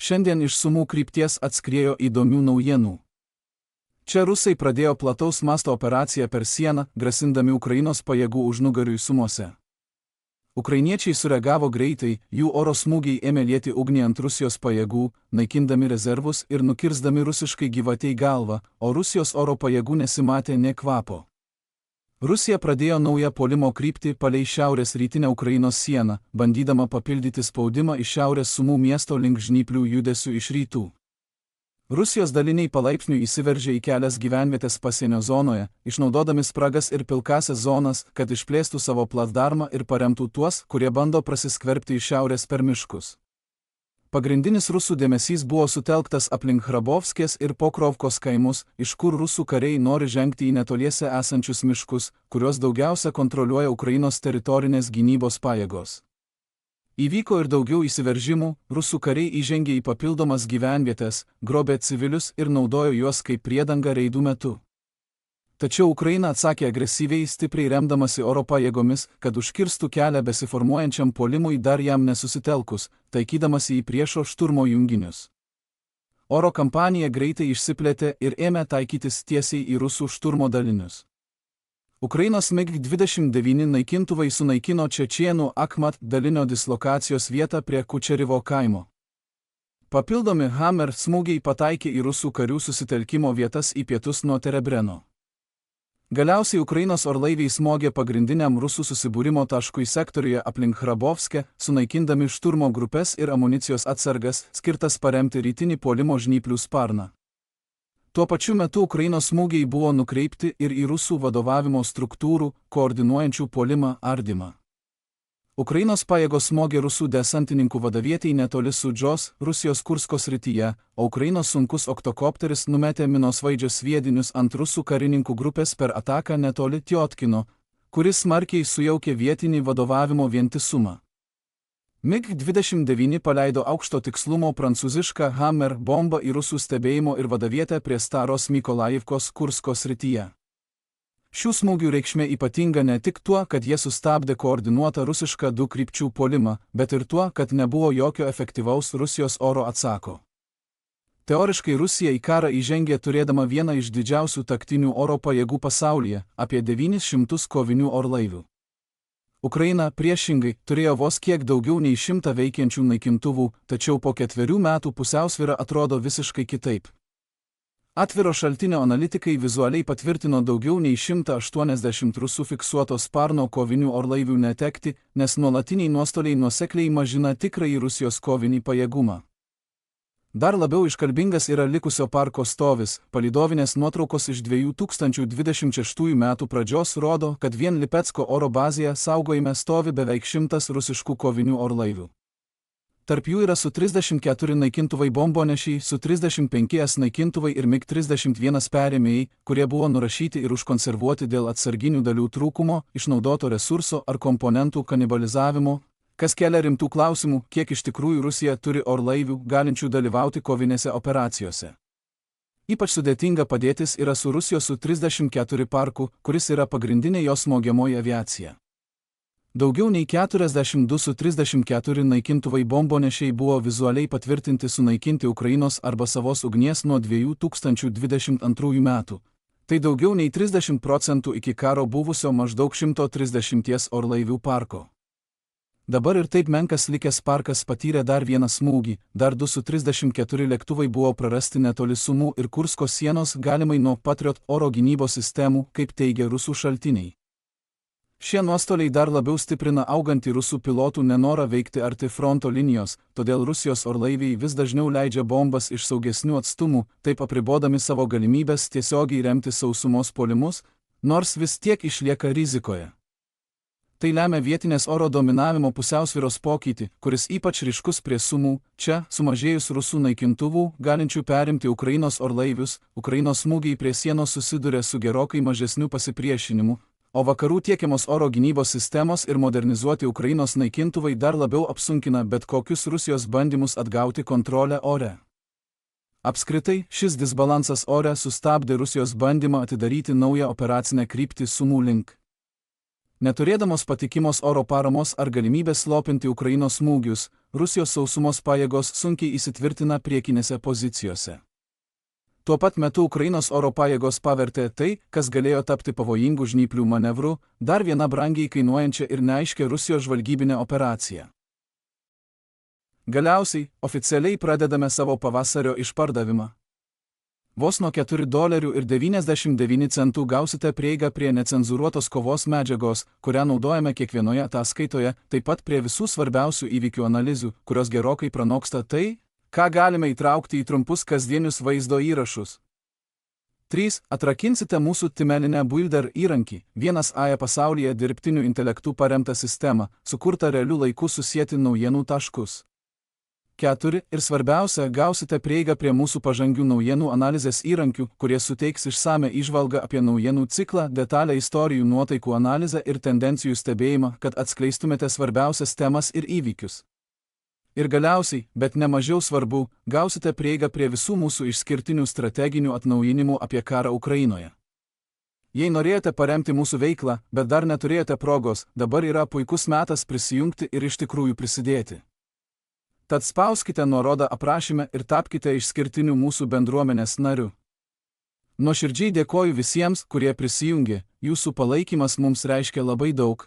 Šiandien iš Sumų krypties atskriejo įdomių naujienų. Čia rusai pradėjo plataus masto operaciją per sieną, grasindami Ukrainos pajėgų užnugariui Sumuose. Ukrainiečiai sureagavo greitai, jų oro smūgiai ėmė lieti ugnį ant Rusijos pajėgų, naikindami rezervus ir nukirsdami rusiškai gyvatei galvą, o Rusijos oro pajėgų nesimatė nė kvapo. Rusija pradėjo naują puolimo kryptį palei šiaurės rytinę Ukrainos sieną, bandydama papildyti spaudimą iš šiaurės Sumų miesto link žnyplių judesių iš rytų. Rusijos daliniai palaipsniui įsiveržė į kelias gyvenvietės pasienio zonoje, išnaudodami spragas ir pilkasias zonas, kad išplėstų savo placdarmą ir paremtų tuos, kurie bando prasiskverbti iš šiaurės per miškus. Pagrindinis rusų dėmesys buvo sutelktas aplink Hrabovskės ir Pokrovkos kaimus, iš kur rusų kariai nori žengti į netoliese esančius miškus, kuriuos daugiausia kontroliuoja Ukrainos teritorinės gynybos pajėgos. Įvyko ir daugiau įsiveržimų, rusų kariai įžengė į papildomas gyvenvietės, grobė civilius ir naudojo juos kaip priedangą reidų metu. Tačiau Ukraina atsakė agresyviai, stipriai remdamasi oro pajėgomis, kad užkirstų kelią besiformuojančiam puolimui dar jam nesusitelkus, taikydamasi į priešo šturmo junginius. Oro kampanija greitai išsiplėtė ir ėmė taikytis tiesiai į rusų šturmo dalinius. Ukrainos MiG-29 naikintuvai sunaikino čečėnų Akhmat dalinio dislokacijos vietą prie Kučerivo kaimo. Papildomi Hammer smūgiai pataikė į rusų karių susitelkimo vietas į pietus nuo Terebreno. Galiausiai Ukrainos orlaiviai smogė pagrindiniam rusų susibūrimo taškui sektoriuje aplink Hrabovskę, sunaikindami šturmo grupes ir amunicijos atsargas, skirtas paremti rytinį puolimo žnyplių sparną. Tuo pačiu metu Ukrainos smūgiai buvo nukreipti ir į rusų vadovavimo struktūrų, koordinuojančių puolimą ardymą. Ukrainos pajėgos smogė rusų desantininkų vadavietei netoli Sudžos, Rusijos Kursko srityje, o Ukrainos sunkus oktokopteris numetė minosvaidžio sviedinius ant rusų karininkų grupės per ataką netoli Tiotkino, kuris smarkiai sujaukė vietinį vadovavimo vientisumą. MiG-29 paleido aukšto tikslumo prancūzišką Hammer bombą į rusų stebėjimo ir vadavietę prie Staros Mykolajivkos Kursko srityje. Šių smūgių reikšmė ypatinga ne tik tuo, kad jie sustabdė koordinuotą rusišką du krypčių puolimą, bet ir tuo, kad nebuvo jokio efektyvaus Rusijos oro atsako. Teoriškai Rusija į karą įžengė turėdama vieną iš didžiausių taktinių oro pajėgų pasaulyje, apie 900 kovinių orlaivių. Ukraina, priešingai, turėjo vos kiek daugiau nei 100 veikiančių naikintuvų, tačiau po 4 metų pusiausvyra atrodo visiškai kitaip. Atviro šaltinio analitikai vizualiai patvirtino daugiau nei 180 rusų fiksuoto sparno kovinių orlaivių netekti, nes nuolatiniai nuostoliai nuosekliai mažina tikrąjį Rusijos kovinį pajėgumą. Dar labiau iškalbingas yra likusio parko stovis. Palydovinės nuotraukos iš 2026 metų pradžios rodo, kad vien Lipecko oro bazėje saugojime stovi beveik 100 rusiškų kovinių orlaivių. Tarp jų yra Su-34 naikintuvai bombonešiai, Su-35 naikintuvai ir MiG-31 perėmėjai, kurie buvo nurašyti ir užkonservuoti dėl atsarginių dalių trūkumo, išnaudoto resurso ar komponentų kanibalizavimo, kas kelia rimtų klausimų, kiek iš tikrųjų Rusija turi orlaivių, galinčių dalyvauti kovinėse operacijose. Ypač sudėtinga padėtis yra su Rusijos Su-34 parku, kuris yra pagrindinė jos smogiamoji aviacija. Daugiau nei 42 Su-34 naikintuvai bombonešiai buvo vizualiai patvirtinti sunaikinti Ukrainos arba savos ugnies nuo 2022 metų. Tai daugiau nei 30% iki karo buvusio maždaug 130 orlaivių parko. Dabar ir taip menkas likęs parkas patyrė dar vieną smūgį, dar 2 Su-34 lėktuvai buvo prarasti netoli Sumų ir Kursko sienos galimai nuo Patriot oro gynybos sistemų, kaip teigia rusų šaltiniai. Šie nuostoliai dar labiau stiprina augantį rusų pilotų nenorą veikti arti fronto linijos, todėl Rusijos orlaiviai vis dažniau leidžia bombas iš saugesnių atstumų, taip apribodami savo galimybės tiesiogiai remti sausumos puolimus, nors vis tiek išlieka rizikoje. Tai lemia vietinės oro dominavimo pusiausvyros pokytį, kuris ypač ryškus prie Sumų. Čia, sumažėjus rusų naikintuvų, galinčių perimti Ukrainos orlaivius, Ukrainos smūgiai prie sienos susiduria su gerokai mažesniu pasipriešinimu, o vakarų tiekiamos oro gynybos sistemos ir modernizuoti Ukrainos naikintuvai dar labiau apsunkina bet kokius Rusijos bandymus atgauti kontrolę ore. Apskritai, šis disbalansas ore sustabdė Rusijos bandymą atidaryti naują operacinę kryptį Sumų link. Neturėdamos patikimos oro paramos ar galimybės slopinti Ukrainos smūgius, Rusijos sausumos pajėgos sunkiai įsitvirtina priekinėse pozicijose. Tuo pat metu Ukrainos oro pajėgos pavertė tai, kas galėjo tapti pavojingų žnyplių manevrų, dar viena brangiai kainuojančia ir neaiškia Rusijos žvalgybinė operacija. Galiausiai, oficialiai pradedame savo pavasario išpardavimą. Vos nuo $4.99 gausite prieigą prie necenzūruotos kovos medžiagos, kurią naudojame kiekvienoje ataskaitoje, taip pat prie visų svarbiausių įvykių analizių, kurios gerokai pranoksta tai, ką galime įtraukti į trumpus kasdienius vaizdo įrašus. 3. Atrakinsite mūsų Timelinę Builder įrankį, 1A pasaulyje dirbtiniu intelektu paremtą sistemą, sukurtą realiu laiku susieti naujienų taškus. 4. Ir svarbiausia, gausite prieigą prie mūsų pažangių naujienų analizės įrankių, kurie suteiks išsame įžvalgą apie naujienų ciklą, detalę istorijų nuotaikų analizę ir tendencijų stebėjimą, kad atskleistumėte svarbiausias temas ir įvykius. Ir galiausiai, bet ne mažiau svarbu, gausite prieigą prie visų mūsų išskirtinių strateginių atnaujinimų apie karą Ukrainoje. Jei norėjote paremti mūsų veiklą, bet dar neturėjote progos, dabar yra puikus metas prisijungti ir iš tikrųjų prisidėti. Tad spauskite nuorodą aprašyme ir tapkite išskirtiniu mūsų bendruomenės nariu. Nuoširdžiai dėkoju visiems, kurie prisijungė, jūsų palaikymas mums reiškia labai daug.